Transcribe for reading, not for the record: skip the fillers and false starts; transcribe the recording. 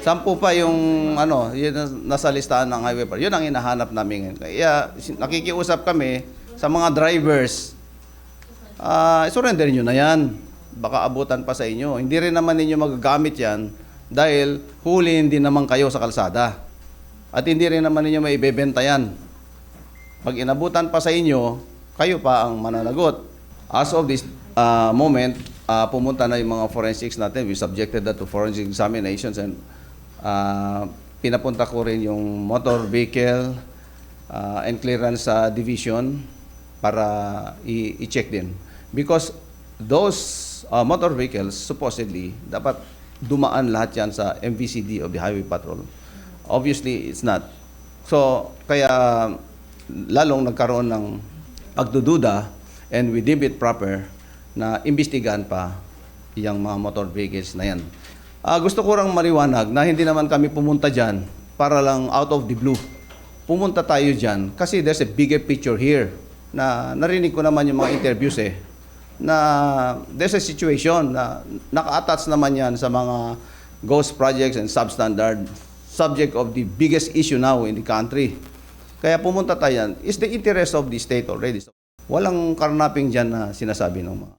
Saan po pa yung yun nasa listahan ng highway patrol? Yun ang hinahanap namin ngayon. Kaya nakikiusap kami sa mga drivers. Surrender nyo na yan. Baka abutan pa sa inyo. Hindi rin naman ninyo magagamit yan dahil huli hindi naman kayo sa kalsada. At hindi rin naman ninyo maibebenta yan. Pag inabutan pa sa inyo, kayo pa ang mananagot. As of this moment, pumunta na yung mga forensics natin. We subjected that to forensic examinations and pinapunta ko rin yung motor vehicle and clearance division para i-check din. Because those motor vehicles, supposedly, dapat dumaan lahat yan sa MVCD of the Highway Patrol. Obviously, it's not. So, kaya lalong nagkaroon ng pagdududa and we deem it proper na imbestigahan pa yung mga motor vehicles na yan. Gusto ko rang maliwanag na hindi naman kami pumunta dyan para lang out of the blue. Pumunta tayo dyan kasi there's a bigger picture here na narinig ko naman yung mga interviews na there's a situation na naka-attach naman yan sa mga ghost projects and substandard subject of the biggest issue now in the country. Kaya pumunta tayo yan is the interest of the state already. Walang karnaping dyan na sinasabi ng mga